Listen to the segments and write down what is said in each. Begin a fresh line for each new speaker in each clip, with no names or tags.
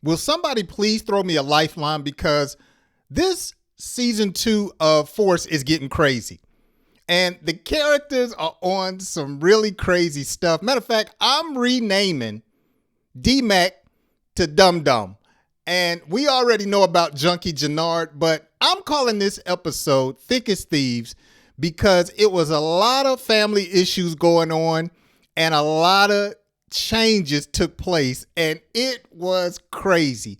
Will somebody please throw me a lifeline, because this season 2 of Force is getting crazy. And the characters are on some really crazy stuff. Matter of fact, I'm renaming D-Mac to Dum Dum. And we already know about Junkie Jenard, but I'm calling this episode Thick as Thieves because it was a lot of family issues going on and a lot of changes took place, and it was crazy.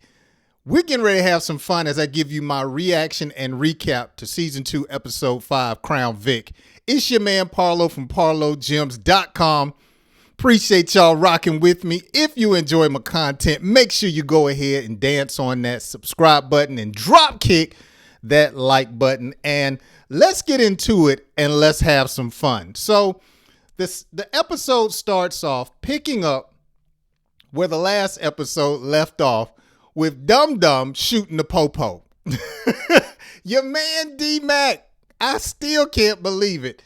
We're getting ready to have some fun as I give you my reaction and recap to season 2, episode 5, Crown Vic. It's your man Parlow from Parlowgems.com. Appreciate y'all rocking with me. If you enjoy my content, make sure you go ahead and dance on that subscribe button and drop kick that like button. And let's get into it and let's have some fun. So the episode starts off picking up where the last episode left off with Dum Dum shooting the popo. Your man D-Mac, I still can't believe it.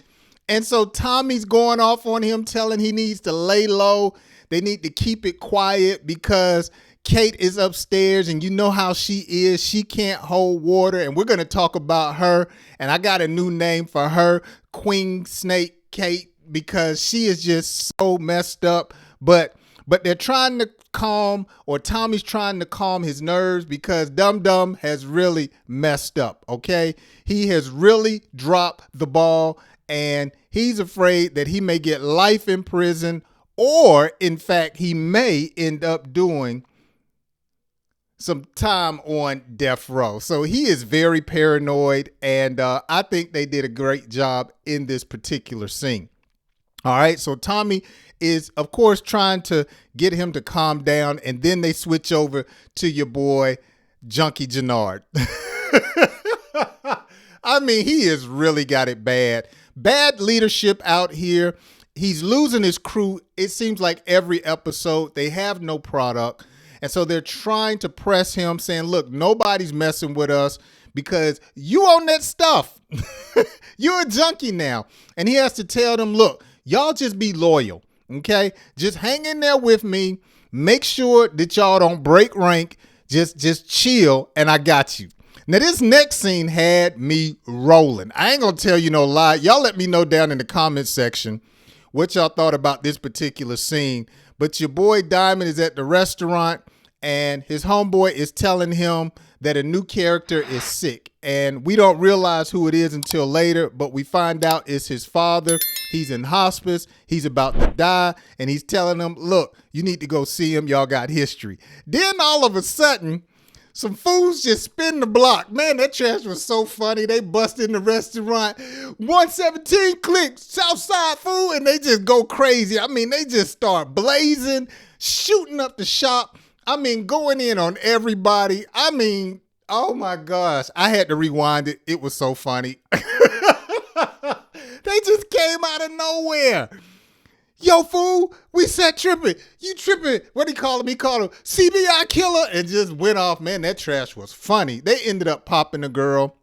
And so Tommy's going off on him, telling he needs to lay low. They need to keep it quiet because Kate is upstairs, and you know how she is. She can't hold water, and we're going to talk about her. And I got a new name for her, Queen Snake Kate, because she is just so messed up. But they're trying to calm, or Tommy's trying to calm his nerves, because Dum Dum has really messed up, okay? He has really dropped the ball, and he's afraid that he may get life in prison, or in fact, he may end up doing some time on death row. So he is very paranoid, and I think they did a great job in this particular scene. All right, so Tommy is, of course, trying to get him to calm down, and then they switch over to your boy, Junkie Jenard. I mean, he has really got it bad. Bad leadership out here. He's losing his crew. It seems like every episode they have no product. And so they're trying to press him, saying, look, nobody's messing with us because you own that stuff. You're a junkie now. And he has to tell them, look, y'all just be loyal, okay? Just hang in there with me. Make sure that y'all don't break rank. Just chill, and I got you. Now, this next scene had me rolling. I ain't gonna tell you no lie. Y'all let me know down in the comment section what y'all thought about this particular scene. But your boy Diamond is at the restaurant, and his homeboy is telling him that a new character is sick. And we don't realize who it is until later, but we find out it's his father. He's in hospice. He's about to die. And he's telling them, look, you need to go see him. Y'all got history. Then all of a sudden, some fools just spin the block. Man, that trash was so funny. They bust in the restaurant. 117 clicks, Southside food, and they just go crazy. I mean, they just start blazing, shooting up the shop. I mean, going in on everybody. I mean, oh my gosh. I had to rewind it. It was so funny. They just came out of nowhere. Yo, fool, we set tripping. You tripping. What he call him? He called him CBI killer, and just went off. Man, that trash was funny. They ended up popping the girl.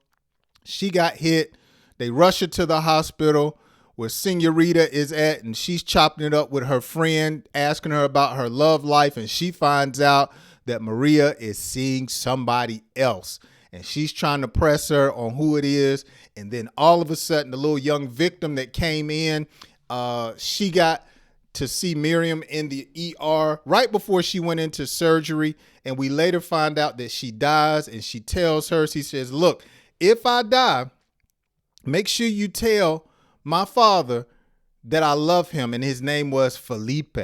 She got hit. They rush her to the hospital where Senorita is at, and she's chopping it up with her friend, asking her about her love life, and she finds out that Maria is seeing somebody else, and she's trying to press her on who it is. And then all of a sudden, the little young victim that came in, she got to see Miriam in the ER right before she went into surgery. And we later find out that she dies, and she tells her, she says, look, if I die, make sure you tell my father that I love him. And his name was Felipe.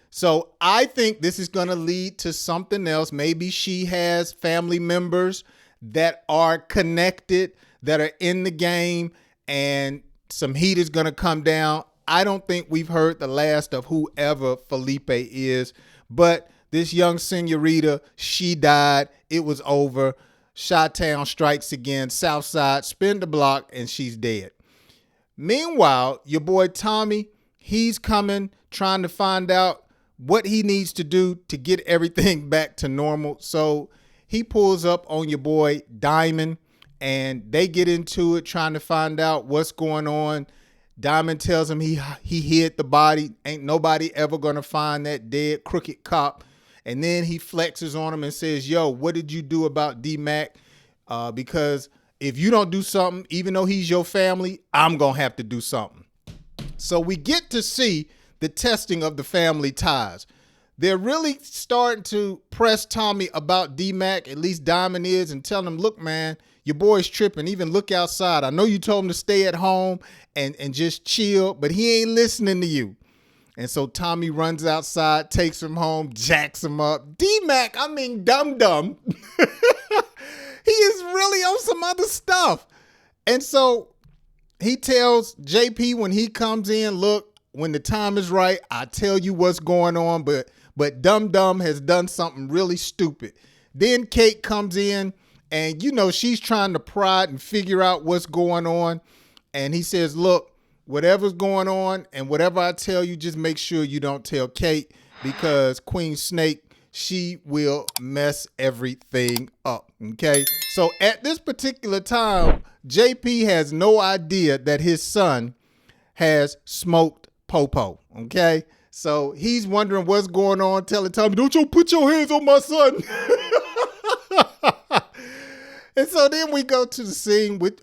So I think this is going to lead to something else. Maybe she has family members that are connected, that are in the game, and some heat is going to come down. I don't think we've heard the last of whoever Felipe is, but this young senorita, she died. It was over. Chi-Town strikes again. Southside, spin the block, and she's dead. Meanwhile, your boy Tommy, he's coming, trying to find out what he needs to do to get everything back to normal. So he pulls up on your boy Diamond, and they get into it, trying to find out what's going on. Diamond tells him he hid the body. Ain't nobody ever going to find that dead crooked cop. And then he flexes on him and says, yo, what did you do about D-Mac? Because if you don't do something, even though he's your family, I'm going to have to do something. So we get to see the testing of the family ties. They're really starting to press Tommy about D-Mac, at least Diamond is, and tell him, look, man, your boy's tripping. Even look outside. I know you told him to stay at home and just chill, but he ain't listening to you. And so Tommy runs outside, takes him home, jacks him up. D-Mac, I mean, dum-dum. He is really on some other stuff. And so he tells JP when he comes in, look, when the time is right, I tell you what's going on, but Dum Dum has done something really stupid. Then Kate comes in and, you know, she's trying to pry and figure out what's going on. And he says, look, whatever's going on and whatever I tell you, just make sure you don't tell Kate, because Queen Snake, she will mess everything up. Okay. So at this particular time, JP has no idea that his son has smoked Popo. Okay. So he's wondering what's going on, telling Tommy, don't you put your hands on my son. And so then we go to the scene with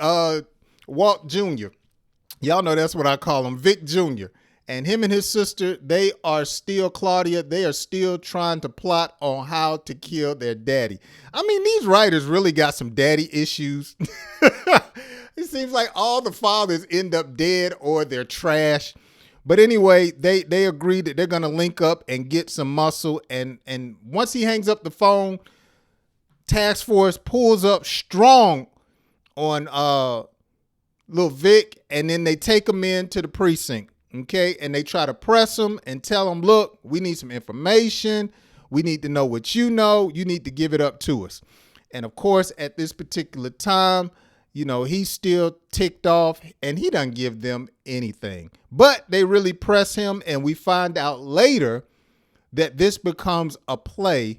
Walt Jr. Y'all know that's what I call him, Vic Jr. And him and his sister, they are still, Claudia, they are still trying to plot on how to kill their daddy. I mean, these writers really got some daddy issues. It seems like all the fathers end up dead or they're trash. But anyway, they agree that they're going to link up and get some muscle. And once he hangs up the phone, Task Force pulls up strong on little Vic, and then they take him into the precinct. Okay, and they try to press him and tell him, look, we need some information. We need to know what you know. You need to give it up to us. And of course, at this particular time, you know, he's still ticked off and he doesn't give them anything. But they really press him, and we find out later that this becomes a play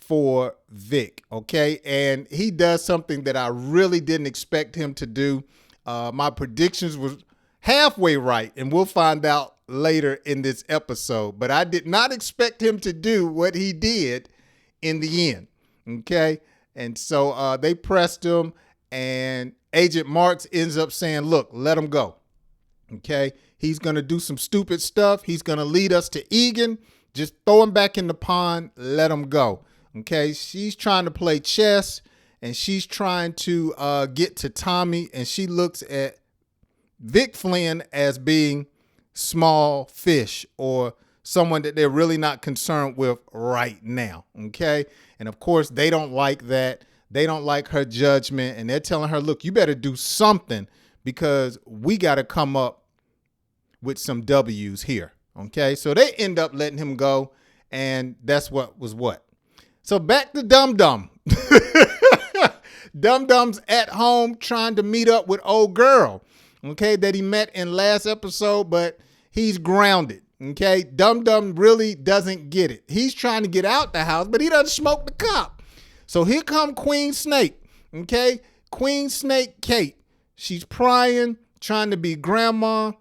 for Vic. Okay, and he does something that I really didn't expect him to do. My predictions was halfway right, and we'll find out later in this episode. But I did not expect him to do what he did in the end. Okay, and so they pressed him, and Agent Marks ends up saying, look, let him go. Okay, he's going to do some stupid stuff. He's going to lead us to Egan. Just throw him back in the pond. Let him go. Okay, she's trying to play chess, and she's trying to get to Tommy, and she looks at Vic Flynn as being small fish or someone that they're really not concerned with right now. Okay. And of course, they don't like that. They don't like her judgment. And they're telling her, look, you better do something, because we got to come up with some W's here. Okay. So they end up letting him go. And that's what was what. So back to Dum Dum. Dum Dum's at home trying to meet up with old girl. Okay, that he met in last episode, but he's grounded. Okay, Dum Dum really doesn't get it. He's trying to get out the house, but he doesn't smoke the cop. So here come Queen Snake. Okay, Queen Snake Kate. She's prying, trying to be grandma.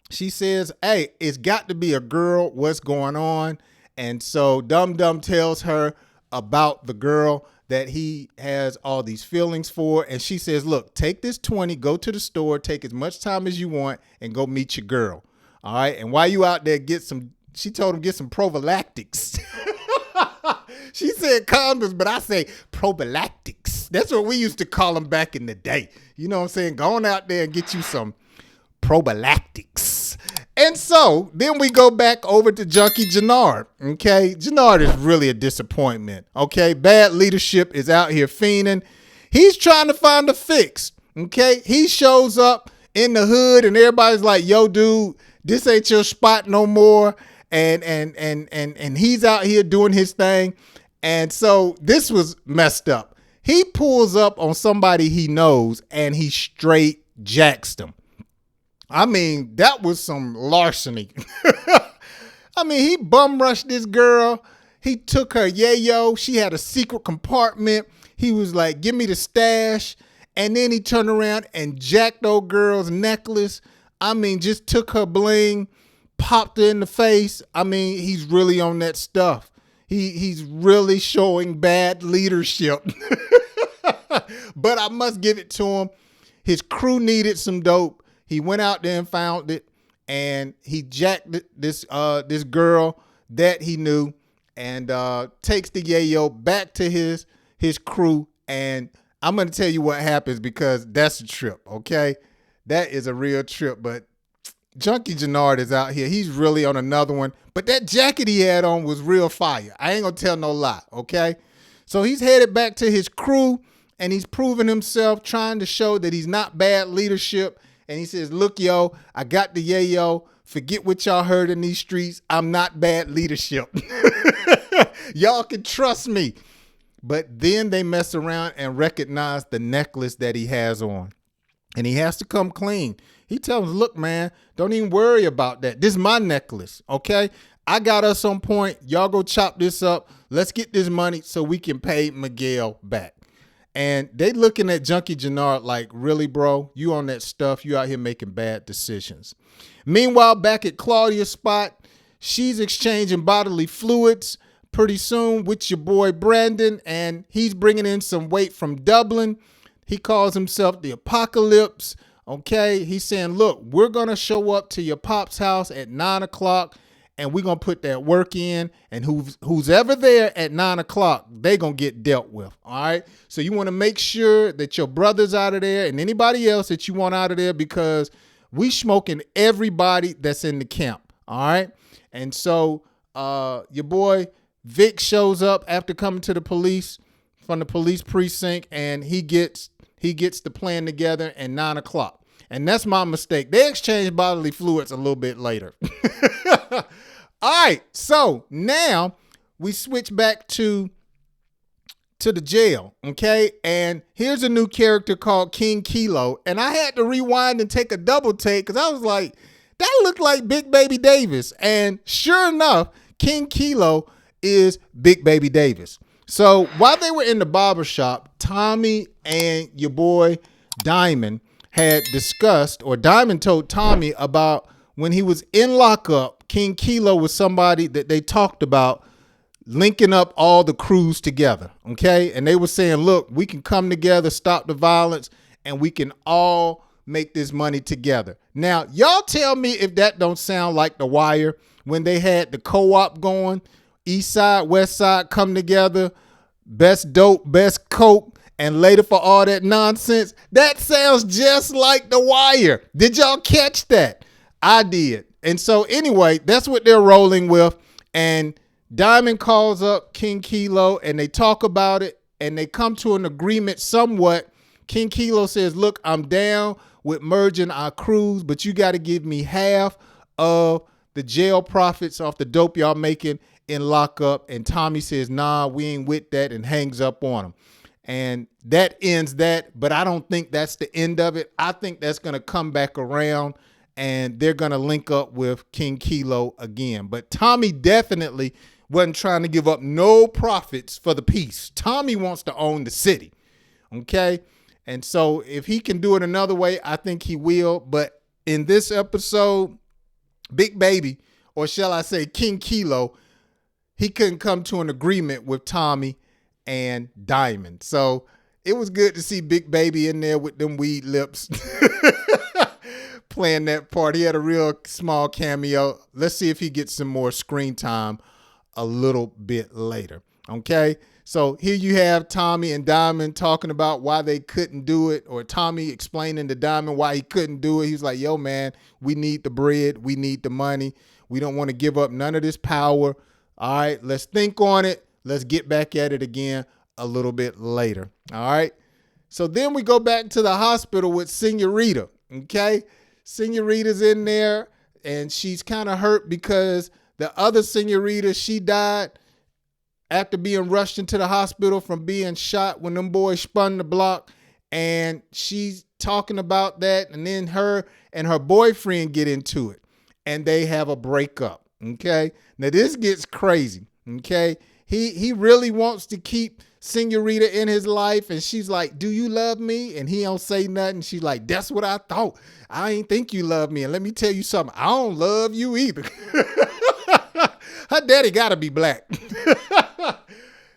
She says, hey, it's got to be a girl. What's going on? And so Dum Dum tells her about the girl that he has all these feelings for. And she says, look, take this 20, go to the store, take as much time as you want, and go meet your girl. All right. And while you out there, she told him, get some prophylactics. She said condoms, but I say prophylactics. That's what we used to call them back in the day. You know what I'm saying? Go on out there and get you some prophylactics. And so then we go back over to Junkie Jenard. Okay. Jenard is really a disappointment. Okay. Bad leadership is out here fiending. He's trying to find a fix. Okay. He shows up in the hood and everybody's like, yo, dude, this ain't your spot no more. And he's out here doing his thing. And so this was messed up. He pulls up on somebody he knows and he straight jacks them. I mean, that was some larceny. I mean, he bum rushed this girl. He took her yayo. She had a secret compartment. He was like, give me the stash. And then he turned around and jacked old girl's necklace. I mean, just took her bling, popped her in the face. I mean, he's really on that stuff. he's really showing bad leadership. But I must give it to him. His crew needed some dope. He went out there and found it, and he jacked this girl that he knew, and takes the yayo back to his crew. And I'm gonna tell you what happens, because that's a trip. Okay, that is a real trip. But Junkie Jenard is out here. He's really on another one. But that jacket he had on was real fire. I ain't gonna tell no lie. Okay, so he's headed back to his crew, and he's proving himself, trying to show that he's not bad leadership. And he says, look, yo, I got the yayo. Forget what y'all heard in these streets. I'm not bad leadership. Y'all can trust me. But then they mess around and recognize the necklace that he has on. And he has to come clean. He tells them, look, man, don't even worry about that. This is my necklace, okay? I got us on point. Y'all go chop this up. Let's get this money so we can pay Miguel back. And they looking at Junkie Jenard like, really, bro? You on that stuff? You out here making bad decisions. Meanwhile, back at Claudia's spot, she's exchanging bodily fluids pretty soon with your boy Brandon, and he's bringing in some weight from Dublin. He calls himself the Apocalypse. Okay, he's saying, look, we're going to show up to your pop's house at 9 o'clock, and we're going to put that work in, and who's ever there at 9 o'clock, they going to get dealt with, all right? So you want to make sure that your brother's out of there and anybody else that you want out of there, because we smoking everybody that's in the camp, all right? And so your boy Vic shows up after coming to the police, from the police precinct, and he gets the plan together at 9 o'clock. And that's my mistake. They exchange bodily fluids a little bit later. All right, so now we switch back to the jail, okay? And here's a new character called King Kilo. And I had to rewind and take a double take, because I was like, that looked like Big Baby Davis. And sure enough, King Kilo is Big Baby Davis. So while they were in the barbershop, Tommy and your boy Diamond had discussed, or Diamond told Tommy about when he was in lockup, King Kilo was somebody that they talked about linking up all the crews together, okay? And they were saying, look, we can come together, stop the violence, and we can all make this money together. Now, y'all tell me if that don't sound like The Wire, when they had the co-op going, East Side, West Side come together, best dope, best coke, and later for all that nonsense. That sounds just like The Wire. Did y'all catch that? I did. And so anyway, that's what they're rolling with. And Diamond calls up King Kilo, and they talk about it, and they come to an agreement somewhat. King Kilo says, look, I'm down with merging our crews, but you got to give me half of the jail profits off the dope y'all making in lockup. And Tommy says, nah, we ain't with that, and hangs up on him. And that ends that, but I don't think that's the end of it. I think that's going to come back around, and they're going to link up with King Kilo again. But Tommy definitely wasn't trying to give up no profits for the peace. Tommy wants to own the city, okay? And so if he can do it another way, I think he will. But in this episode, Big Baby, or shall I say King Kilo, he couldn't come to an agreement with Tommy and Diamond. So it was good to see Big Baby in there with them weed lips playing that part. He had a real small cameo. Let's see if he gets some more screen time a little bit later. Okay, so here you have Tommy and Diamond talking about why they couldn't do it, or Tommy explaining to Diamond why he couldn't do it. He's like, yo, man, we need the bread. We need the money. We don't want to give up none of this power. All right, let's think on it. Let's get back at it again a little bit later. All right. So then we go back to the hospital with Senorita. Okay. Senorita's in there, and she's kind of hurt because the other Senorita, she died after being rushed into the hospital from being shot when them boys spun the block. And she's talking about that. And then her and her boyfriend get into it, and they have a breakup. Okay. Now this gets crazy. Okay. He really wants to keep Senorita in his life, and she's like, do you love me? And he don't say nothing. She's like, that's what I thought. I ain't think you love me. And let me tell you something, I don't love you either. Her daddy gotta be black.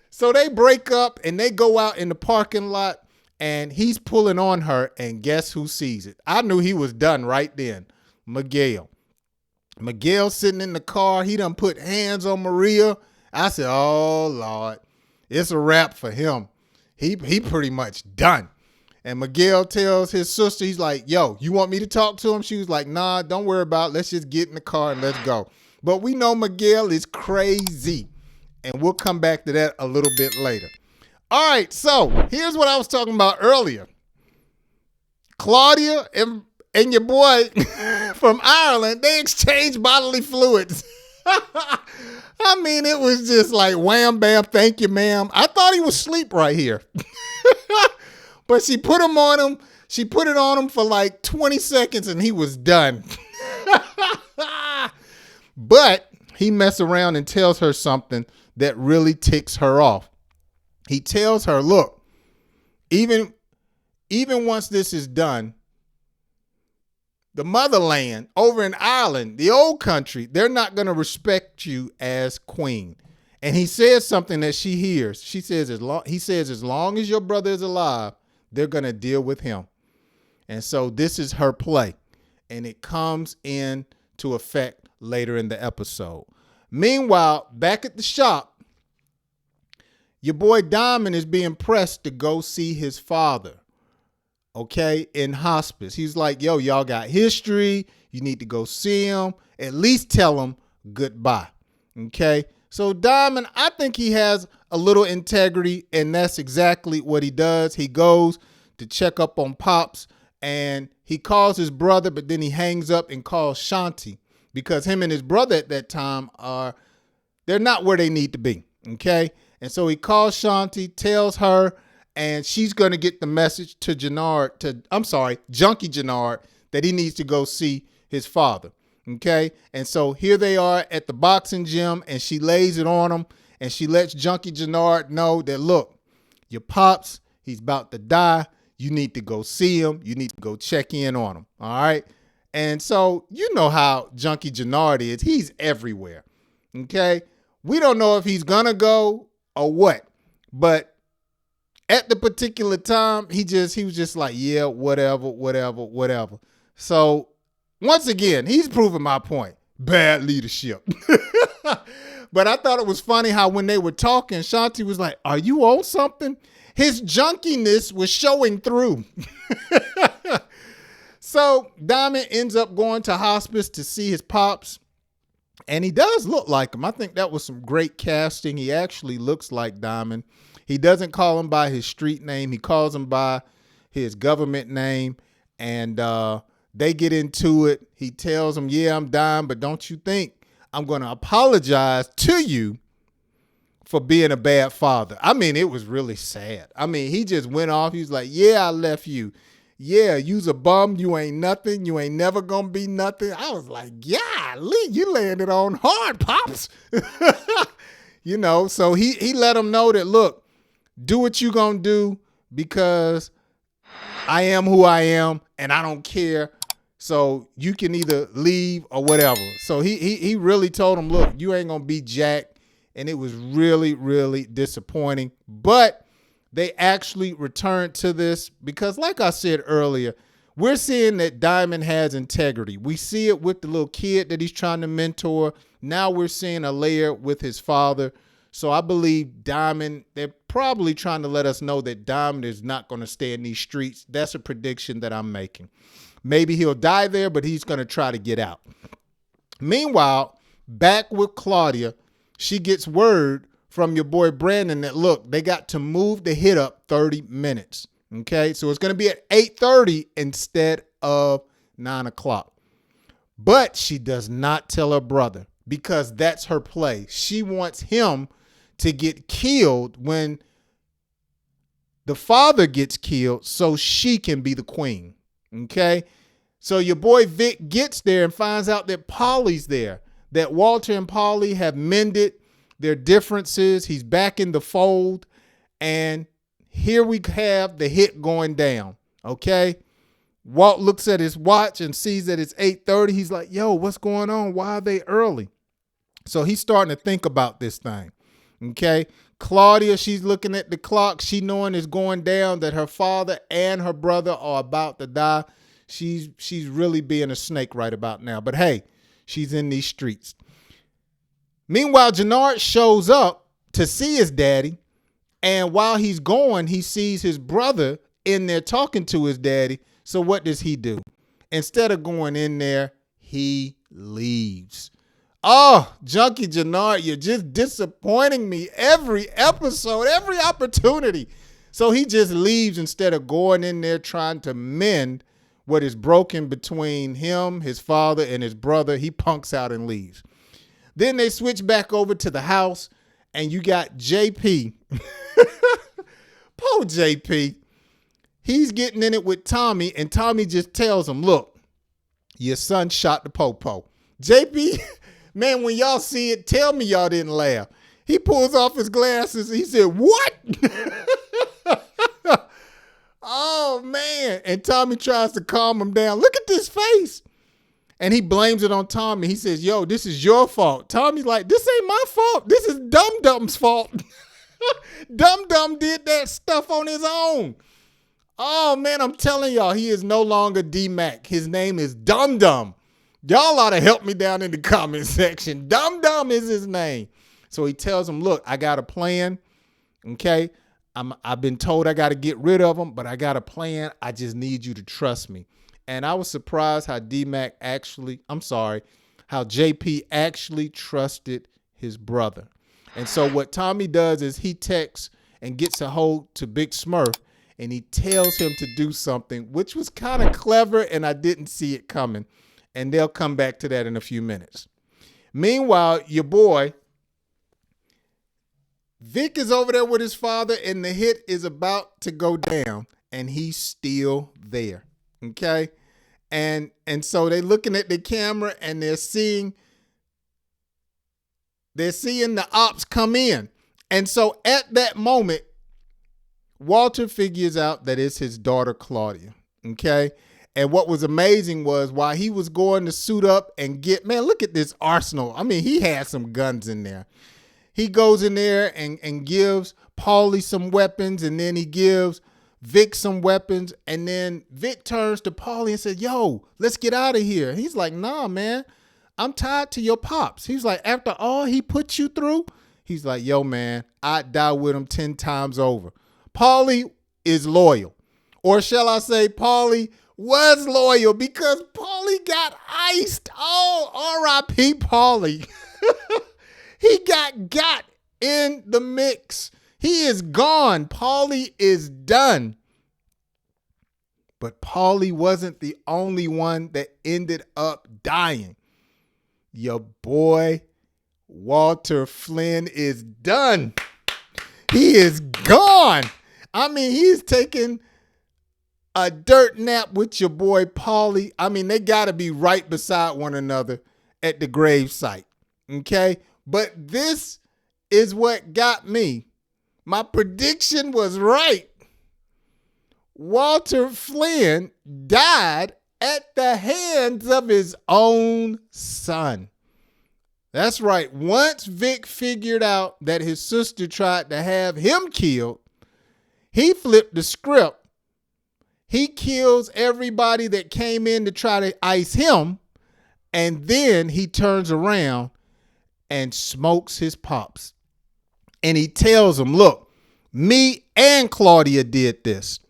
So they break up and they go out in the parking lot and he's pulling on her, and guess who sees it? I knew he was done right then. Miguel. Miguel sitting in the car. He done put hands on Maria. I said, oh, Lord, it's a wrap for him. He pretty much done. And Miguel tells his sister, he's like, yo, you want me to talk to him? She was like, nah, don't worry about it. Let's just get in the car and let's go. But we know Miguel is crazy. And we'll come back to that a little bit later. All right, so here's what I was talking about earlier. Claudia and your boy from Ireland, they exchanged bodily fluids. I mean, it was just like wham, bam, thank you, ma'am. I thought he was asleep right here. But she put him on him. She put it on him for like 20 seconds and he was done. But he messed around and tells her something that really ticks her off. He tells her, look, even once this is done, the motherland over in Ireland, the old country, they're not going to respect you as queen. And he says something that she hears. He says, as long as your brother is alive, they're going to deal with him. And so this is her play. And it comes into effect later in the episode. Meanwhile, back at the shop, your boy Diamond is being pressed to go see his father, okay, in hospice. He's like, yo, y'all got history. You need to go see him. At least tell him goodbye, okay? So Diamond, I think he has a little integrity, and that's exactly what he does. He goes to check up on Pops, and he calls his brother, but then he hangs up and calls Shanti because him and his brother at that time they're not where they need to be, okay? And so he calls Shanti, tells her, and she's going to get the message to Junkie Jenard, that he needs to go see his father. Okay. And so here they are at the boxing gym, and she lays it on him, and she lets Junkie Jenard know that, look, your pops, he's about to die. You need to go see him. You need to go check in on him. All right. And so you know how Junkie Jenard is. He's everywhere. Okay. We don't know if he's going to go or what, but at the particular time, he was just like, yeah, whatever. So once again, he's proving my point. Bad leadership. But I thought it was funny how when they were talking, Shanti was like, are you on something? His junkiness was showing through. So Diamond ends up going to hospice to see his pops. And he does look like him. I think that was some great casting. He actually looks like Diamond. He doesn't call him by his street name. He calls him by his government name. And they get into it. He tells him, yeah, I'm dying, but don't you think I'm going to apologize to you for being a bad father. I mean, it was really sad. I mean, he just went off. He was like, yeah, I left you. Yeah, you's a bum. You ain't nothing. You ain't never going to be nothing. I was like, yeah, you landed on hard, Pops. You know, so he let him know that, look, do what you going to do because I am who I am and I don't care. So you can either leave or whatever. So he really told him, look, you ain't going to be jack. And it was really, really disappointing. But they actually returned to this because, like I said earlier, we're seeing that Diamond has integrity. We see it with the little kid that he's trying to mentor. Now we're seeing a layer with his father. So I believe Diamond, they're probably trying to let us know that Diamond is not going to stay in these streets. That's a prediction that I'm making. Maybe he'll die there, but he's going to try to get out. Meanwhile, back with Claudia, she gets word from your boy Brandon that, look, they got to move the hit up 30 minutes. Okay, so it's going to be at 8:30 instead of 9 o'clock. But she does not tell her brother because that's her play. She wants him to get killed when the father gets killed so she can be the queen. Okay, so your boy Vic gets there and finds out that Polly's there, that Walter and Polly have mended their differences. He's back in the fold. And here we have the hit going down. Okay. Walt looks at his watch and sees that it's 8:30. He's like, yo, what's going on? Why are they early? So he's starting to think about this thing. Okay. Claudia, she's looking at the clock. She knowing it's going down, that her father and her brother are about to die. She's really being a snake right about now. But hey, she's in these streets. Meanwhile, Jenard shows up to see his daddy. And while he's going, he sees his brother in there talking to his daddy. So what does he do? Instead of going in there, he leaves. Oh, Junkie Jenard, you're just disappointing me every episode, every opportunity. So he just leaves instead of going in there trying to mend what is broken between him, his father, and his brother. He punks out and leaves. Then they switch back over to the house, and you got JP. Poor JP. He's getting in it with Tommy, and Tommy just tells him, look, your son shot the popo. JP, man, when y'all see it, tell me y'all didn't laugh. He pulls off his glasses. He said, what? Oh, man. And Tommy tries to calm him down. Look at this face. And he blames it on Tommy. He says, yo, this is your fault. Tommy's like, this ain't my fault. This is Dum Dum's fault. Dum Dum did that stuff on his own. Oh, man, I'm telling y'all, he is no longer D-Mac. His name is Dum Dum. Y'all ought to help me down in the comment section. Dum Dum is his name. So he tells him, look, I got a plan, okay? I've been told I got to get rid of him, but I got a plan. I just need you to trust me. And I was surprised how how JP actually trusted his brother. And so what Tommy does is he texts and gets a hold to Big Smurf, and he tells him to do something, which was kind of clever, and I didn't see it coming. And they'll come back to that in a few minutes. Meanwhile, your boy, Vic is over there with his father, and the hit is about to go down, and he's still there. Okay? And so they're looking at the camera, and they're seeing the ops come in. And so at that moment, Walter figures out that it's his daughter, Claudia. Okay? And what was amazing was while he was going to suit up and man, look at this arsenal. I mean, he had some guns in there. He goes in there and gives Paulie some weapons, and then he gives Vic some weapons, and then Vic turns to Paulie and says, yo, let's get out of here. He's like, nah, man, I'm tied to your pops. He's like, after all he put you through, he's like, yo, man, I'd die with him 10 times over. Paulie is loyal. Or shall I say Paulie was loyal, because Paulie got iced. Oh, R.I.P. Paulie. He got in the mix. He is gone. Paulie is done. But Paulie wasn't the only one that ended up dying. Your boy, Walter Flynn, is done. He is gone. I mean, he's taking a dirt nap with your boy, Paulie. I mean, they got to be right beside one another at the gravesite. Okay? But this is what got me. My prediction was right. Walter Flynn died at the hands of his own son. That's right. Once Vic figured out that his sister tried to have him killed, he flipped the script. He kills everybody that came in to try to ice him, and then he turns around and smokes his pops. And he tells them, look, me and Claudia did this.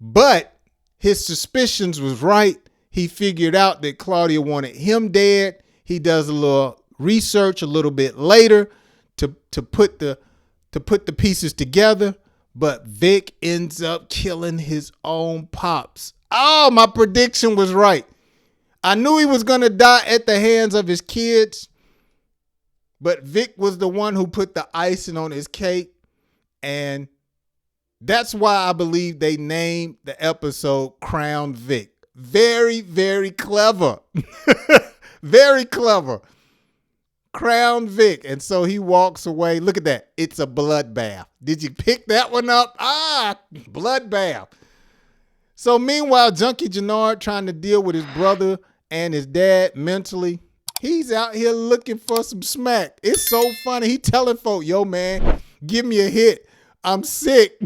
But his suspicions was right. He figured out that Claudia wanted him dead. He does a little research a little bit later to put the pieces together. But Vic ends up killing his own pops. Oh, my prediction was right. I knew he was going to die at the hands of his kids. But Vic was the one who put the icing on his cake. And that's why I believe they named the episode Crown Vic. Very, very clever. Very clever. Crown Vic. And so he walks away. Look at that. It's a bloodbath. Did you pick that one up? Bloodbath. So meanwhile, Junkie Jenard trying to deal with his brother and his dad mentally. He's out here looking for some smack. It's so funny. He telling folk, yo, man, give me a hit. I'm sick.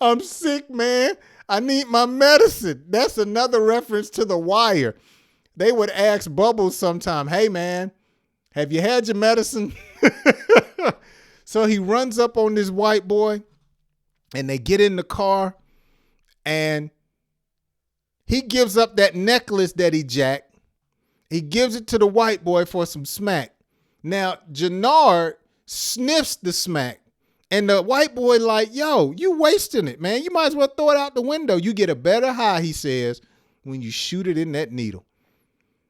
I'm sick, man. I need my medicine. That's another reference to The Wire. They would ask Bubbles sometime, hey, man, have you had your medicine? So he runs up on this white boy and they get in the car and he gives up that necklace that he jacked. He gives it to the white boy for some smack. Now, Jenard sniffs the smack. And the white boy like, yo, you wasting it, man. You might as well throw it out the window. You get a better high, he says, when you shoot it in that needle.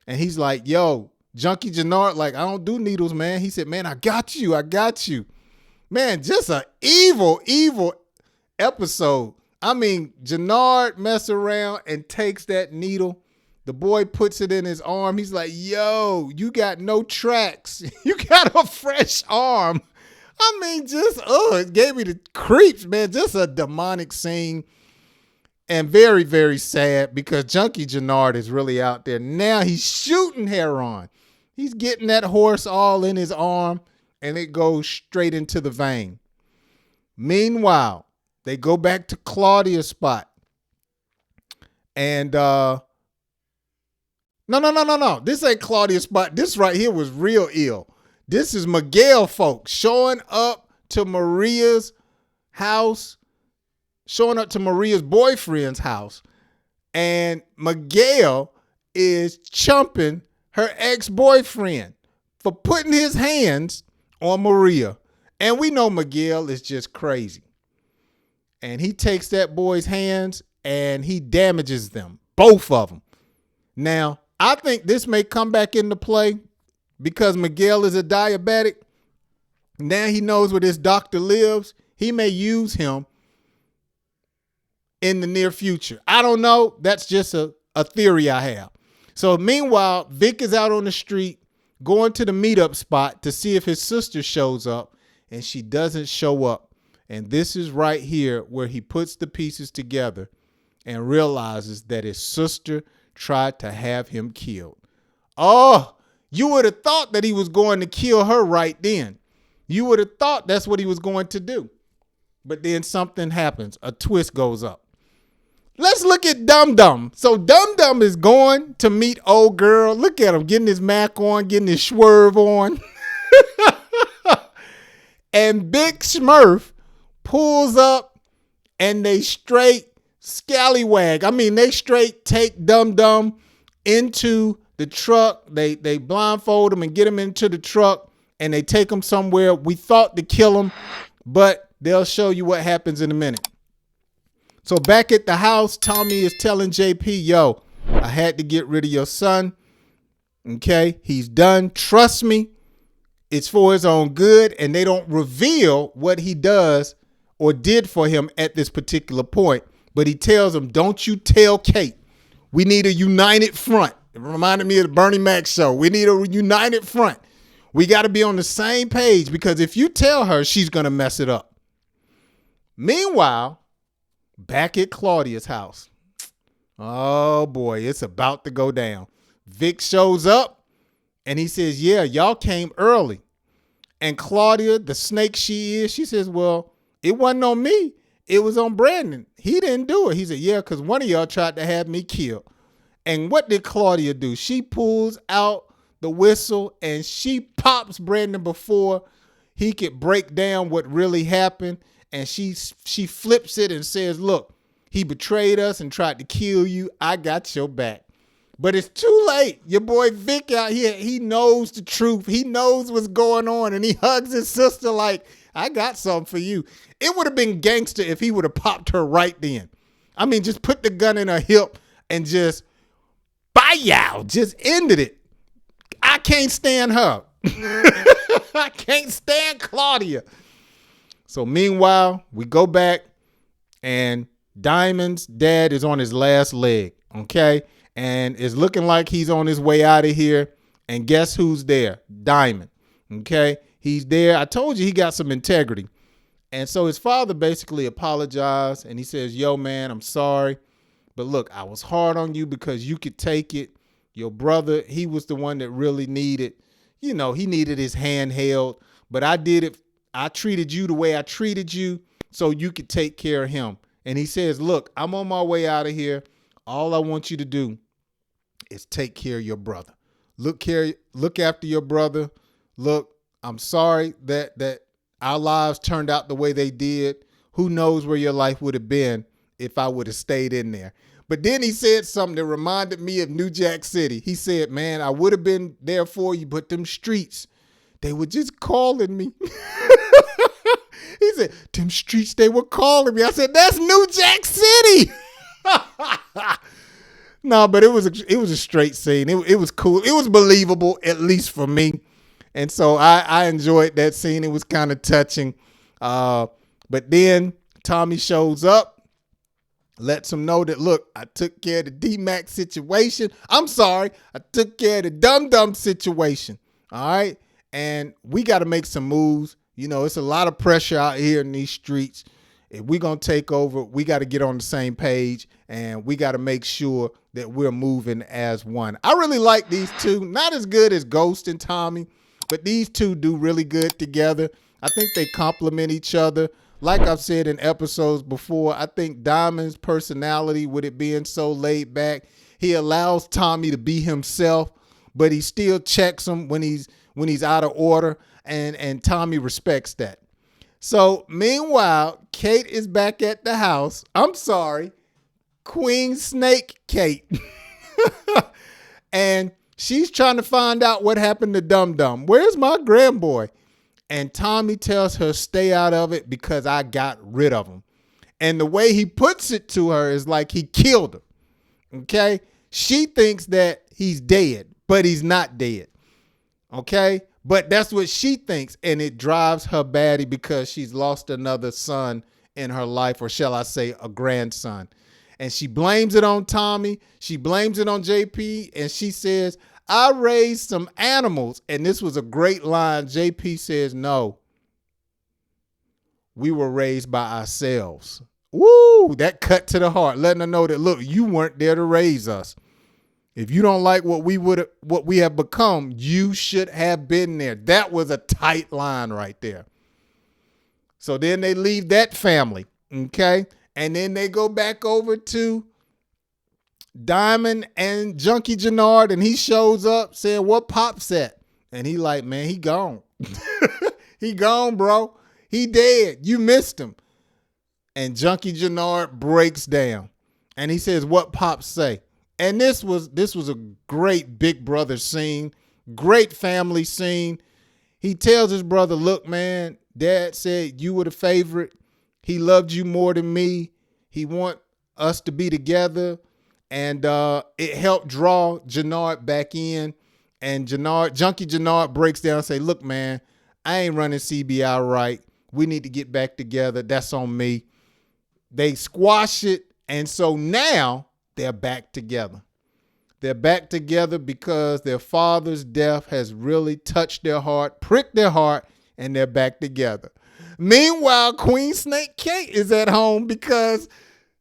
And he's like, yo, Junkie Jenard, like, I don't do needles, man. He said, man, I got you. I got you. Man, just an evil, evil episode. I mean, Jenard mess around and takes that needle. The boy puts it in his arm. He's like, yo, you got no tracks. You got a fresh arm. I mean, just, it gave me the creeps, man. Just a demonic scene. And very, very sad because Junkie Jenard is really out there. Now he's shooting heroin. He's getting that horse all in his arm and it goes straight into the vein. Meanwhile, they go back to Claudia's spot. And, no. This ain't Claudia's spot. This right here was real ill. This is Miguel, folks, showing up to Maria's house, showing up to Maria's boyfriend's house. And Miguel is chumping her ex-boyfriend for putting his hands on Maria. And we know Miguel is just crazy. And he takes that boy's hands and he damages them, both of them. Now, I think this may come back into play because Miguel is a diabetic. Now he knows where this doctor lives. He may use him in the near future. I don't know. That's just a theory I have. So meanwhile, Vic is out on the street going to the meetup spot to see if his sister shows up, and she doesn't show up. And this is right here where he puts the pieces together and realizes that his sister tried to have him killed. Oh, you would have thought that he was going to kill her right then. You would have thought that's what he was going to do. But then something happens. A twist goes up. Let's look at Dum Dum. So Dum Dum is going to meet old girl. Look at him getting his Mac on, getting his swerve on. And Big Smurf pulls up and they straight scallywag. I mean, they straight take Dum Dum into the truck. They blindfold him and get him into the truck and they take him somewhere. We thought to kill him, but they'll show you what happens in a minute. So back at the house, Tommy is telling JP, yo, I had to get rid of your son. Okay, he's done. Trust me, it's for his own good. And they don't reveal what he does or did for him at this particular point. But he tells him, don't you tell Kate. We need a united front. It reminded me of the Bernie Mac show. We need a united front. We got to be on the same page because if you tell her, she's going to mess it up. Meanwhile, back at Claudia's house. Oh boy, it's about to go down. Vic shows up and he says, yeah, y'all came early. And Claudia, the snake she is, she says, well, it wasn't on me. It was on Brandon. He didn't do it. He said, yeah, because one of y'all tried to have me killed. And what did Claudia do? She pulls out the whistle and she pops Brandon before he could break down what really happened. And she flips it and says, look, he betrayed us and tried to kill you. I got your back. But it's too late. Your boy Vic out here, he knows the truth. He knows what's going on. And he hugs his sister like, I got something for you. It would have been gangster if he would have popped her right then. I mean, just put the gun in her hip and just, bye-yow, just ended it. I can't stand her. I can't stand Claudia. So meanwhile, we go back and Diamond's dad is on his last leg, okay? And it's looking like he's on his way out of here. And guess who's there? Diamond, okay? He's there. I told you he got some integrity. And so his father basically apologized and he says, yo, man, I'm sorry. But look, I was hard on you because you could take it. Your brother, he was the one that really needed, he needed his hand held. But I did it. I treated you the way I treated you so you could take care of him. And he says, look, I'm on my way out of here. All I want you to do is take care of your brother. Look after your brother. Look, I'm sorry that our lives turned out the way they did. Who knows where your life would have been if I would have stayed in there. But then he said something that reminded me of New Jack City. He said, man, I would have been there for you, but them streets, they were just calling me. He said, them streets, they were calling me. I said, that's New Jack City. No, but it was a straight scene. It was cool. It was believable, at least for me. And so I enjoyed that scene. It was kind of touching. But then Tommy shows up, lets him know that, look, I took care of the D-Mac situation. I'm sorry. I took care of the Dum-Dum situation. All right. And we got to make some moves. It's a lot of pressure out here in these streets. If we're going to take over, we got to get on the same page, and we got to make sure that we're moving as one. I really like these two. Not as good as Ghost and Tommy, but these two do really good together. I think they complement each other. Like I've said in episodes before, I think Diamond's personality, with it being so laid back, he allows Tommy to be himself, but he still checks him when he's out of order, and Tommy respects that. So meanwhile, Kate is back at the house. I'm sorry, Queen Snake Kate. And she's trying to find out what happened to Dum Dum. Where's my grandboy? And Tommy tells her, stay out of it because I got rid of him. And the way he puts it to her is like he killed her. Okay? She thinks that he's dead, but he's not dead. Okay? But that's what she thinks, and it drives her batty because she's lost another son in her life, or shall I say a grandson. And she blames it on Tommy. She blames it on JP, and she says, I raised some animals. And this was a great line. JP says, no, we were raised by ourselves. Woo, that cut to the heart, letting her know that, look, you weren't there to raise us. If you don't like what we have become, you should have been there. That was a tight line right there. So then they leave that family, okay? And then they go back over to Diamond and Junkie Jenard, and he shows up saying, what Pop's at? And he like, man, he gone. He gone, bro. He dead. You missed him. And Junkie Jenard breaks down. And he says, what Pop say? And this was a great big brother scene, great family scene. He tells his brother, look, man, Dad said you were the favorite. He loved you more than me. He want us to be together. And it helped draw Jenard back in. And Junkie Jenard breaks down and say, look, man, I ain't running CBI right. We need to get back together. That's on me. They squash it. And so now they're back together. They're back together because their father's death has really touched their heart, pricked their heart, and they're back together. Meanwhile, Queen Snake Kate is at home because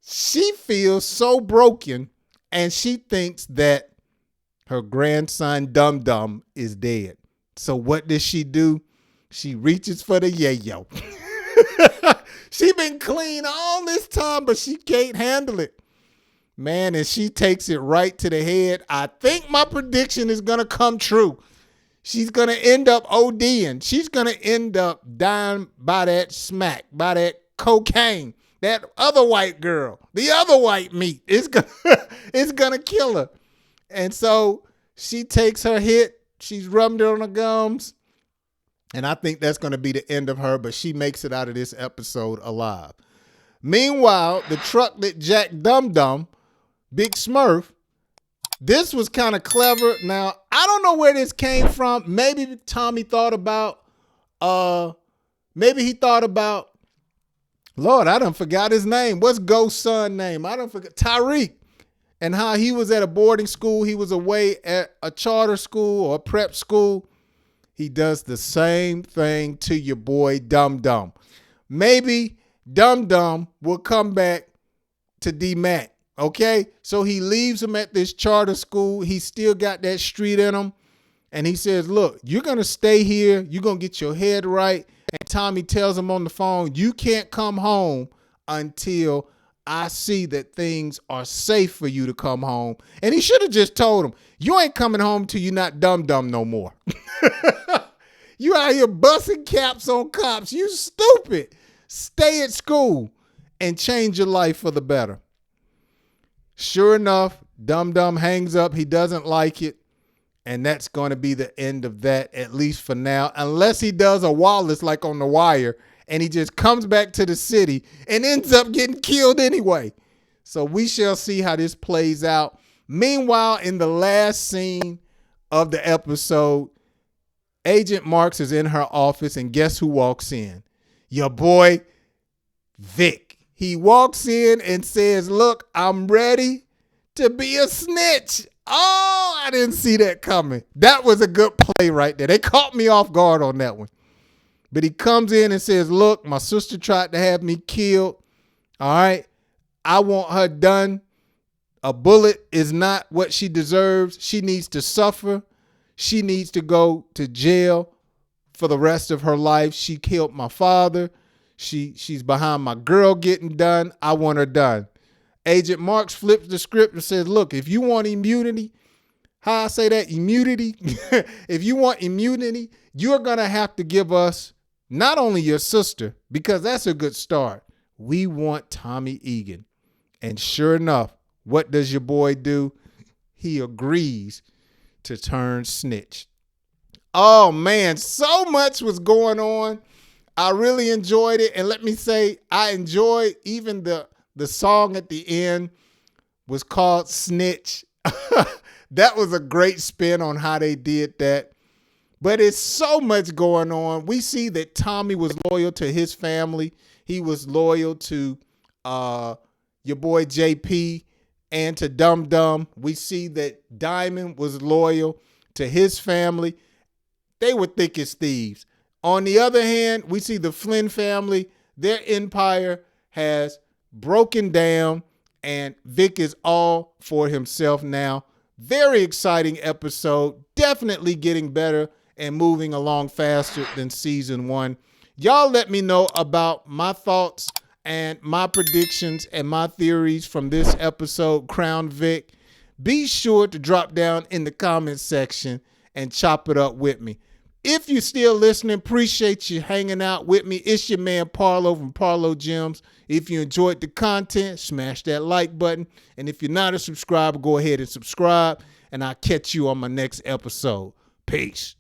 she feels so broken, and she thinks that her grandson Dum Dum is dead. So what does she do? She reaches for the yayo. She been clean all this time, but she can't handle it. Man, and she takes it right to the head. I think my prediction is going to come true. She's going to end up ODing. She's going to end up dying by that smack, by that cocaine. That other white girl, the other white meat, it's gonna kill her. And so she takes her hit. She's rubbed it on her gums. And I think that's going to be the end of her, but she makes it out of this episode alive. Meanwhile, the truck that jacked Dum Dum, Big Smurf, this was kind of clever. Now, I don't know where this came from. Maybe Tommy thought about, Lord, I done forgot his name. What's Ghost's son name? I done forgot. Tariq. And how he was at a boarding school. He was away at a charter school or a prep school. He does the same thing to your boy Dum Dum. Maybe Dum Dum will come back to D-Mac Okay, so he leaves him at this charter school. He still got that street in him. And he says, look, you're going to stay here. You're going to get your head right. And Tommy tells him on the phone, you can't come home until I see that things are safe for you to come home. And he should have just told him, you ain't coming home till you're not dumb no more. You out here busting caps on cops. You stupid. Stay at school and change your life for the better. Sure enough, Dum Dum hangs up. He doesn't like it. And that's going to be the end of that, at least for now, unless he does a Wallace like on The Wire and he just comes back to the city and ends up getting killed anyway. So we shall see how this plays out. Meanwhile, in the last scene of the episode, Agent Marks is in her office, and guess who walks in? Your boy, Vic. He walks in and says, look, I'm ready to be a snitch. Oh, I didn't see that coming. That was a good play right there. They caught me off guard on that one. But he comes in and says, look, my sister tried to have me killed. All right. I want her done. A bullet is not what she deserves. She needs to suffer. She needs to go to jail for the rest of her life. She killed my father. She's behind my girl getting done. I want her done. Agent Marks flips the script and says, look, if you want immunity, how I say that, immunity? If you want immunity, you're going to have to give us not only your sister, because that's a good start. We want Tommy Egan. And sure enough, what does your boy do? He agrees to turn snitch. Oh, man, so much was going on. I really enjoyed it. And let me say, I enjoyed even the song at the end was called Snitch. That was a great spin on how they did that. But it's so much going on. We see that Tommy was loyal to his family. He was loyal to your boy JP and to Dum Dum. We see that Diamond was loyal to his family. They were thick as thieves. On the other hand, we see the Flynn family. Their empire has broken down, and Vic is all for himself now. Very exciting episode. Definitely getting better and moving along faster than season 1. Y'all let me know about my thoughts and my predictions and my theories from this episode, Crown Vic. Be sure to drop down in the comments section and chop it up with me. If you're still listening, appreciate you hanging out with me. It's your man Parlow from Parlowgems. If you enjoyed the content, smash that like button. And if you're not a subscriber, go ahead and subscribe. And I'll catch you on my next episode. Peace.